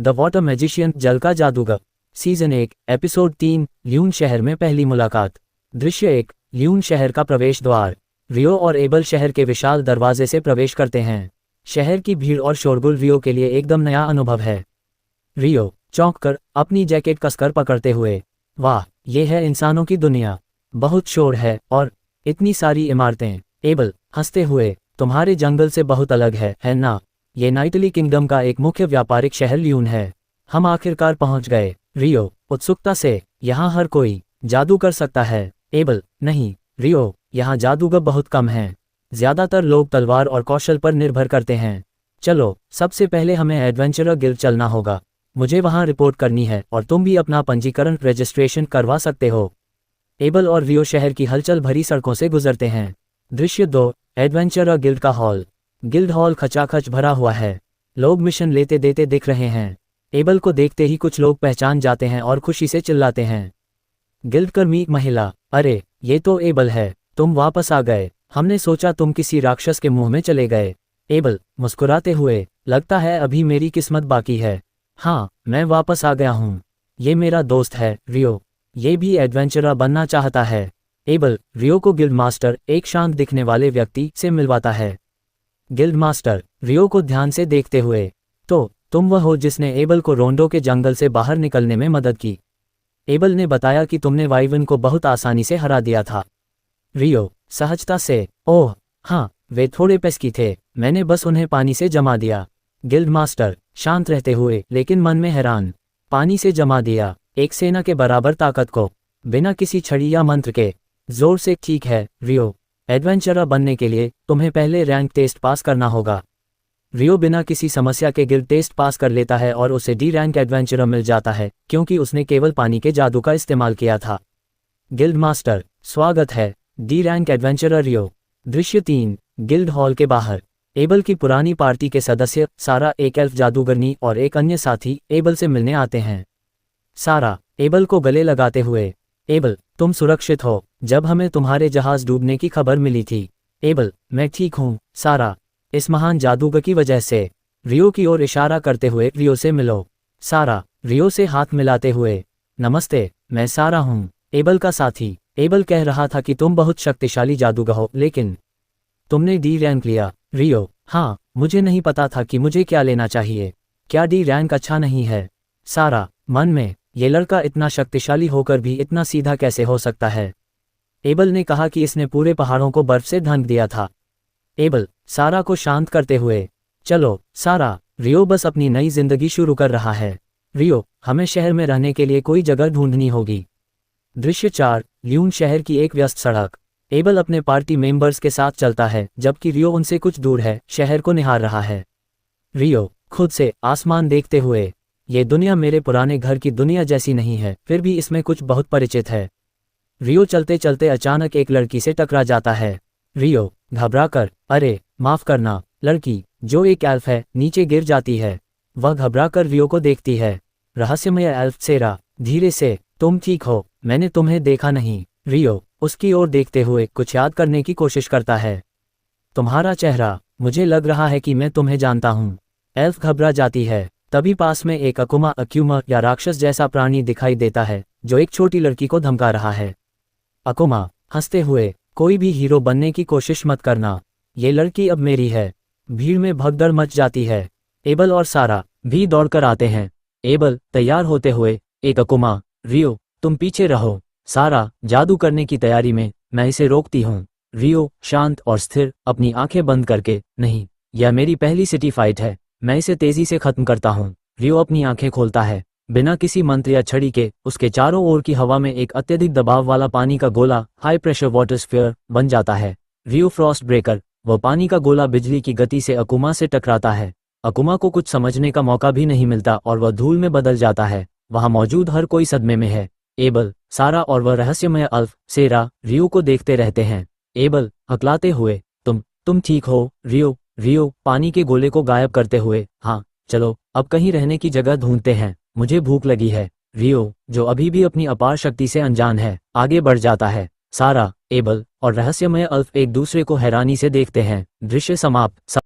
The water magician, जल का जादूगर। सीजन 1, एपिसोड 3, ल्यून शहर में पहली मुलाकात। दृश्य 1, ल्यून शहर का प्रवेश द्वार। रियो और एबल शहर के विशाल दरवाजे से प्रवेश करते हैं। शहर की भीड़ और शोरगुल रियो के लिए एकदम नया अनुभव है। रियो चौंक कर अपनी जैकेट कसकर पकड़ते हुए, वाह, ये है इंसानों की दुनिया। बहुत शोर है और इतनी सारी इमारतें। एबल हंसते हुए, तुम्हारे जंगल से बहुत अलग है ना? ये नाइटली किंगडम का एक मुख्य व्यापारिक शहर ल्यून है। हम आखिरकार पहुंच गए। रियो उत्सुकता से, यहाँ हर कोई जादू कर सकता है। एबल नहीं रियो, यहाँ जादूगर बहुत कम हैं। ज्यादातर लोग तलवार और कौशल पर निर्भर करते हैं। चलो, सबसे पहले हमें एडवेंचरर गिल्ड चलना होगा। मुझे वहाँ रिपोर्ट करनी है और तुम भी अपना पंजीकरण रजिस्ट्रेशन करवा सकते हो। एबल और रियो शहर की हलचल भरी सड़कों से गुजरते हैं। दृश्य 2, एडवेंचरर गिल्ड का हॉल। गिल्ड हॉल खचाखच भरा हुआ है। लोग मिशन लेते देते दिख रहे हैं। एबल को देखते ही कुछ लोग पहचान जाते हैं और खुशी से चिल्लाते हैं। गिल्ड कर्मी महिला, अरे ये तो एबल है, तुम वापस आ गए। हमने सोचा तुम किसी राक्षस के मुंह में चले गए। एबल मुस्कुराते हुए, लगता है अभी मेरी किस्मत बाकी है। हाँ, मैं वापस आ गया हूँ। ये मेरा दोस्त है रियो, ये भी एडवेंचरर बनना चाहता है। एबल रियो को गिल्ड मास्टर, एक शांत दिखने वाले व्यक्ति, से मिलवाता है। गिल्ड मास्टर रियो को ध्यान से देखते हुए, तो तुम वह हो जिसने एबल को रोंडो के जंगल से बाहर निकलने में मदद की। एबल ने बताया कि तुमने वाइवन को बहुत आसानी से हरा दिया था। रियो सहजता से, ओह हाँ, वे थोड़े पेस्की थे, मैंने बस उन्हें पानी से जमा दिया। गिल्ड मास्टर शांत रहते हुए, लेकिन मन में हैरान, पानी से जमा दिया? एक सेना के बराबर ताकत को, बिना किसी छड़ी या मंत्र के? जोर से, ठीक है रियो, एडवेंचरर बनने के लिए तुम्हें पहले रैंक टेस्ट पास करना होगा। रियो बिना किसी समस्या के गिल्ड टेस्ट पास कर लेता है और उसे डी रैंक एडवेंचरर मिल जाता है, क्योंकि उसने केवल पानी के जादू का इस्तेमाल किया था। गिल्ड मास्टर स्वागत है डी रैंक एडवेंचरर रियो। दृश्य 3, गिल्ड हॉल के बाहर। एबल की पुरानी पार्टी के सदस्य सारा, एक एल्फ जादूगरनी और एक अन्य साथी एबल से मिलने आते हैं। सारा एबल को गले लगाते हुए, एबल तुम सुरक्षित हो? जब हमें तुम्हारे जहाज डूबने की खबर मिली थी। एबल मैं ठीक हूँ सारा, इस महान जादूगर की वजह से। रियो की ओर इशारा करते हुए, रियो से मिलो। सारा रियो से हाथ मिलाते हुए, नमस्ते, मैं सारा हूँ, एबल का साथी। एबल कह रहा था कि तुम बहुत शक्तिशाली जादूगर हो, लेकिन तुमने डी रैंक लिया। रियो हाँ, मुझे नहीं पता था कि मुझे क्या लेना चाहिए। क्या डी रैंक अच्छा नहीं है? सारा मन में, ये लड़का इतना शक्तिशाली होकर भी इतना सीधा कैसे हो सकता है? एबल ने कहा कि इसने पूरे पहाड़ों को बर्फ से ढक दिया था। एबल सारा को शांत करते हुए, चलो सारा, रियो बस अपनी नई जिंदगी शुरू कर रहा है। रियो हमें शहर में रहने के लिए कोई जगह ढूंढनी होगी। दृश्य 4, ल्यून शहर की एक व्यस्त सड़क। एबल अपने पार्टी मेंबर्स के साथ चलता है, जबकि रियो उनसे कुछ दूर है, शहर को निहार रहा है। रियो खुद से आसमान देखते हुए, ये दुनिया मेरे पुराने घर की दुनिया जैसी नहीं है, फिर भी इसमें कुछ बहुत परिचित है। रियो चलते चलते अचानक एक लड़की से टकरा जाता है। रियो घबराकर, अरे माफ करना, लड़की जो एक एल्फ है, नीचे गिर जाती है। वह घबराकर रियो को देखती है। रहस्यमय एल्फ सेरा धीरे से, तुम ठीक हो? मैंने तुम्हें देखा नहीं। रियो उसकी ओर देखते हुए कुछ याद करने की कोशिश करता है। तुम्हारा चेहरा, मुझे लग रहा है कि मैं तुम्हें जानता हूँ। एल्फ घबरा जाती है। तभी पास में एक अकुमा या राक्षस जैसा प्राणी दिखाई देता है, जो एक छोटी लड़की को धमका रहा है। अकुमा हंसते हुए, कोई भी हीरो बनने की कोशिश मत करना, ये लड़की अब मेरी है। भीड़ में भगदड़ मच जाती है। एबल और सारा भी दौड़कर आते हैं। एबल तैयार होते हुए, एक अकुमा, रियो तुम पीछे रहो। सारा जादू करने की तैयारी में, मैं इसे रोकती हूँ। रियो शांत और स्थिर, अपनी आंखें बंद करके, नहीं, यह मेरी पहली सिटी फाइट है, मैं इसे तेजी से खत्म करता हूँ। रियो अपनी आंखें खोलता है। बिना किसी मंत्र या छड़ी के, उसके चारों ओर की हवा में एक अत्यधिक दबाव वाला पानी का गोला, हाई प्रेशर वाटर स्फीयर, बन जाता है। रियो फ्रॉस्ट ब्रेकर, वह पानी का गोला बिजली की गति से अकुमा से टकराता है। अकुमा को कुछ समझने का मौका भी नहीं मिलता और वह धूल में बदल जाता है। वहां मौजूद हर कोई सदमे में है। एबल, सारा और वह रहस्यमय अल्फ सेरा रियो को देखते रहते हैं। एबल हकलाते हुए, तुम ठीक हो? रियो पानी के गोले को गायब करते हुए, हाँ, चलो अब कहीं रहने की जगह ढूंढते हैं, मुझे भूख लगी है। रियो, जो अभी भी अपनी अपार शक्ति से अनजान है, आगे बढ़ जाता है। सारा, एबल और रहस्यमय अल्फ एक दूसरे को हैरानी से देखते हैं। दृश्य समाप्त।